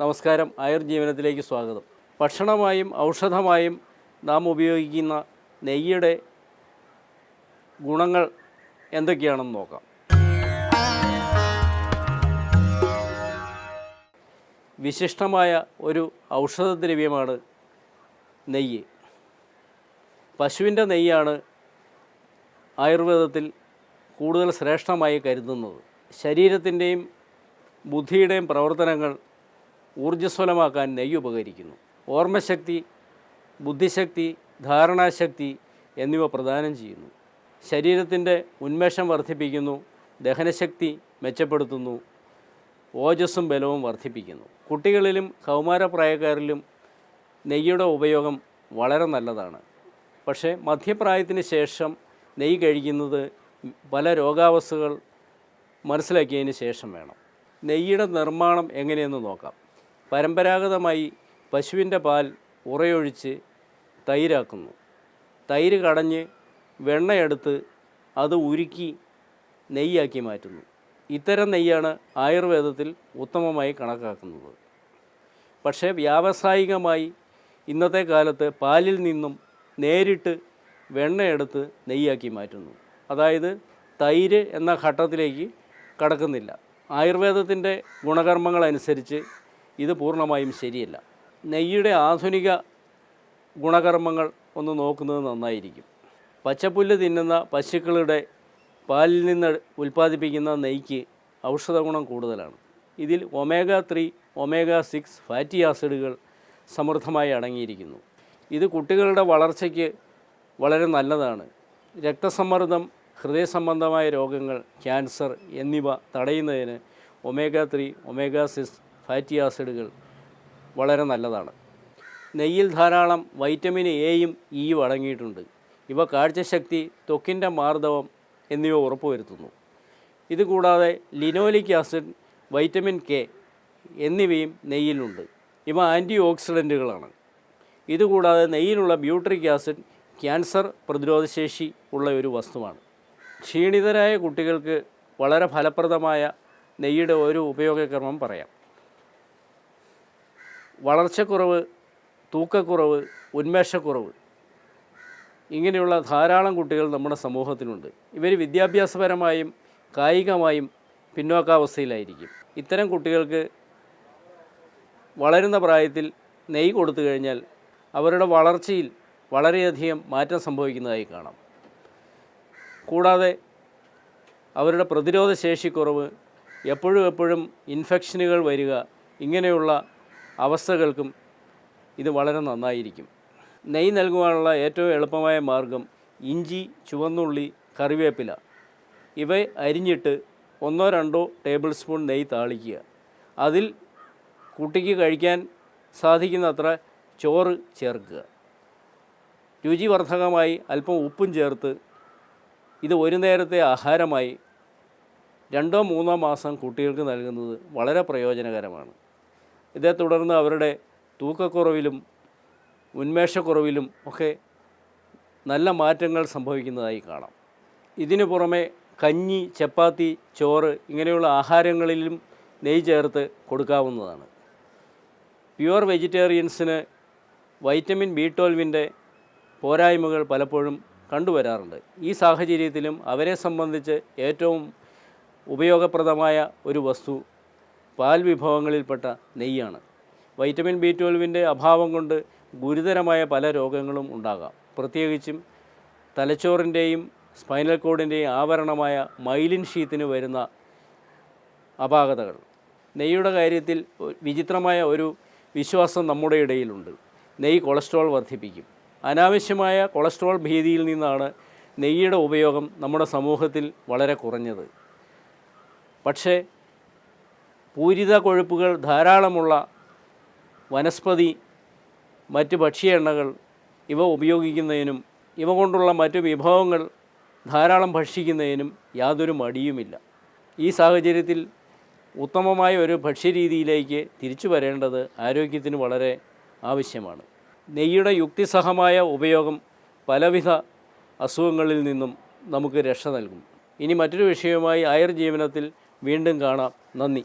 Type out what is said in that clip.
നമസ്കാരം. ആയുർജീവനത്തിലേക്ക് സ്വാഗതം. ഭക്ഷണമായും ഔഷധമായും നാം ഉപയോഗിക്കുന്ന നെയ്യുടെ ഗുണങ്ങൾ എന്തൊക്കെയാണെന്ന് നോക്കാം. വിശിഷ്ടമായ ഒരു ഔഷധദ്രവ്യമാണ് നെയ്യ്. പശുവിൻ്റെ നെയ്യാണ് ആയുർവേദത്തിൽ കൂടുതൽ ശ്രേഷ്ഠമായി കരുതുന്നത്. ശരീരത്തിൻ്റെയും ബുദ്ധിയുടെയും പ്രവർത്തനങ്ങൾ ഊർജ്ജസ്വലമാക്കാൻ നെയ്യ് ഉപകരിക്കുന്നു. ഓർമ്മശക്തി, ബുദ്ധിശക്തി, ധാരണാശക്തി എന്നിവ പ്രദാനം ചെയ്യുന്നു. ശരീരത്തിൻ്റെ ഉന്മേഷം വർദ്ധിപ്പിക്കുന്നു, ദഹനശക്തി മെച്ചപ്പെടുത്തുന്നു, ഓജസ്സും ബലവും വർദ്ധിപ്പിക്കുന്നു. കുട്ടികളിലും കൗമാരപ്രായക്കാരിലും നെയ്യുടെ ഉപയോഗം വളരെ നല്ലതാണ്. പക്ഷേ മധ്യപ്രായത്തിന് ശേഷം നെയ്യ് കഴിക്കുന്നത് പല രോഗാവസ്ഥകൾ മനസ്സിലാക്കിയതിന് ശേഷം വേണം. നെയ്യുടെ നിർമ്മാണം എങ്ങനെയെന്ന് നോക്കാം. പരമ്പരാഗതമായി പശുവിൻ്റെ പാൽ ഉറയൊഴിച്ച് തൈരാക്കുന്നു. തൈര് കടഞ്ഞ് വെണ്ണയെടുത്ത് അത് ഉരുക്കി നെയ്യാക്കി മാറ്റുന്നു. ഇത്തരം നെയ്യാണ് ആയുർവേദത്തിൽ ഉത്തമമായി കണക്കാക്കുന്നത്. പക്ഷേ വ്യാവസായികമായി ഇന്നത്തെ കാലത്ത് പാലിൽ നിന്നും നേരിട്ട് വെണ്ണയെടുത്ത് നെയ്യാക്കി മാറ്റുന്നു. അതായത് തൈര് എന്ന ഘട്ടത്തിലേക്ക് കടക്കുന്നില്ല. ആയുർവേദത്തിൻ്റെ ഗുണകർമ്മങ്ങളനുസരിച്ച് ഇത് പൂർണ്ണമായും ശരിയല്ല. നെയ്യുടെ ആധുനിക ഗുണകർമ്മങ്ങൾ ഒന്ന് നോക്കുന്നത് നന്നായിരിക്കും. പച്ചപ്പുല്ല് തിന്നുന്ന പശുക്കളുടെ പാലിൽ നിന്ന് ഉൽപ്പാദിപ്പിക്കുന്ന നെയ്യ്ക്ക് ഔഷധ ഗുണം കൂടുതലാണ്. ഇതിൽ ഒമേഗ-3, ഒമേഗ-6 ഫാറ്റി ആസിഡുകൾ സമൃദ്ധമായി അടങ്ങിയിരിക്കുന്നു. ഇത് കുട്ടികളുടെ വളർച്ചയ്ക്ക് വളരെ നല്ലതാണ്. രക്തസമ്മർദ്ദം, ഹൃദയ സംബന്ധമായ രോഗങ്ങൾ, ക്യാൻസർ എന്നിവ തടയുന്നതിന് ഒമേഗ-3, ഒമേഗ-6 ഫാറ്റി ആസിഡുകൾ വളരെ നല്ലതാണ്. നെയ്യിൽ ധാരാളം വൈറ്റമിൻ എയും ഇയും അടങ്ങിയിട്ടുണ്ട്. ഇവ കാഴ്ചശക്തി, ത്വക്കിൻ്റെ മാർദ്ദവം എന്നിവ ഉറപ്പുവരുത്തുന്നു. ഇതുകൂടാതെ ലിനോലിക് ആസിഡ്, വൈറ്റമിൻ കെ എന്നിവയും നെയ്യിലുണ്ട്. ഇവ ആൻറ്റി ഓക്സിഡൻറ്റുകളാണ്. ഇതുകൂടാതെ നെയ്യിലുള്ള ബ്യൂട്രിക് ആസിഡ് ക്യാൻസർ പ്രതിരോധശേഷി ഉള്ള ഒരു വസ്തുവാണ്. ക്ഷീണിതരായ കുട്ടികൾക്ക് വളരെ ഫലപ്രദമായ നെയ്യുടെ ഒരു ഉപയോഗക്രമം പറയാം. വളർച്ചക്കുറവ്, തൂക്കക്കുറവ്, ഉന്മേഷക്കുറവ് ഇങ്ങനെയുള്ള ധാരാളം കുട്ടികൾ നമ്മുടെ സമൂഹത്തിലുണ്ട്. ഇവർ വിദ്യാഭ്യാസപരമായും കായികമായും പിന്നോക്കാവസ്ഥയിലായിരിക്കും. ഇത്തരം കുട്ടികൾക്ക് വളരുന്ന പ്രായത്തിൽ നെയ്യ് കൊടുത്തു കഴിഞ്ഞാൽ അവരുടെ വളർച്ചയിൽ വളരെയധികം മാറ്റം സംഭവിക്കുന്നതായി കാണാം. കൂടാതെ അവരുടെ പ്രതിരോധ ശേഷിക്കുറവ്, എപ്പോഴും ഇൻഫെക്ഷനുകൾ വരിക, ഇങ്ങനെയുള്ള അവസ്ഥകൾക്കും ഇത് വളരെ നന്നായിരിക്കും. നെയ്യ് നൽകുവാനുള്ള ഏറ്റവും എളുപ്പമായ മാർഗം ഇഞ്ചി, ചുവന്നുള്ളി, കറിവേപ്പില ഇവ അരിഞ്ഞിട്ട് 1-2 ടേബിൾ സ്പൂൺ നെയ്യ് താളിക്കുക. അതിൽ കുട്ടിക്ക് കഴിക്കാൻ സാധിക്കുന്നത്ര ചോറ് ചേർക്കുക. രുചിവർദ്ധകമായി അല്പം ഉപ്പും ചേർത്ത് ഇത് ഒരു നേരത്തെ ആഹാരമായി 2-3 മാസം കുട്ടികൾക്ക് നൽകുന്നത് വളരെ പ്രയോജനകരമാണ്. ഇതേ തുടർന്ന് അവരുടെ തൂക്കക്കുറവിലും ഉന്മേഷക്കുറവിലും ഒക്കെ നല്ല മാറ്റങ്ങൾ സംഭവിക്കുന്നതായി കാണാം. ഇതിനു പുറമെ കഞ്ഞി, ചപ്പാത്തി, ചോറ് ഇങ്ങനെയുള്ള ആഹാരങ്ങളിലും നെയ്യ് ചേർത്ത് കൊടുക്കാവുന്നതാണ്. പ്യുവർ വെജിറ്റേറിയൻസിന് വൈറ്റമിൻ B12 പോരായ്മകൾ പലപ്പോഴും കണ്ടുവരാറുണ്ട്. ഈ സാഹചര്യത്തിലും അവരെ സംബന്ധിച്ച് ഏറ്റവും ഉപയോഗപ്രദമായ ഒരു വസ്തു പാൽ വിഭവങ്ങളിൽപ്പെട്ട നെയ്യാണ്. വൈറ്റമിൻ B12 അഭാവം കൊണ്ട് ഗുരുതരമായ പല രോഗങ്ങളും ഉണ്ടാകാം. പ്രത്യേകിച്ചും തലച്ചോറിൻ്റെയും സ്പൈനൽ കോഡിൻ്റെയും ആവരണമായ മൈലിൻ ഷീത്തിന് വരുന്ന അപാകതകൾ. നെയ്യുടെ കാര്യത്തിൽ വിചിത്രമായ ഒരു വിശ്വാസം നമ്മുടെ ഇടയിലുണ്ട്. നെയ്യ് കൊളസ്ട്രോൾ വർദ്ധിപ്പിക്കും. അനാവശ്യമായ കൊളസ്ട്രോൾ ഭീതിയിൽ നിന്നാണ് നെയ്യുടെ ഉപയോഗം നമ്മുടെ സമൂഹത്തിൽ വളരെ കുറഞ്ഞത്. പക്ഷേ പൂരിത കൊഴുപ്പുകൾ ധാരാളമുള്ള വനസ്പതി, മറ്റ് ഭക്ഷ്യ എണ്ണകൾ ഇവ ഉപയോഗിക്കുന്നതിനും ഇവ കൊണ്ടുള്ള മറ്റ് വിഭവങ്ങൾ ധാരാളം ഭക്ഷിക്കുന്നതിനും യാതൊരു മടിയുമില്ല. ഈ സാഹചര്യത്തിൽ ഉത്തമമായ ഒരു ഭക്ഷ്യരീതിയിലേക്ക് തിരിച്ചു വരേണ്ടത് ആരോഗ്യത്തിന് വളരെ ആവശ്യമാണ്. നെയ്യുടെ യുക്തിസഹമായ ഉപയോഗം പലവിധ അസുഖങ്ങളിൽ നിന്നും നമുക്ക് രക്ഷ നൽകും. ഇനി മറ്റൊരു വിഷയവുമായി ആയുർജീവനത്തിൽ വീണ്ടും കാണാം. നന്ദി.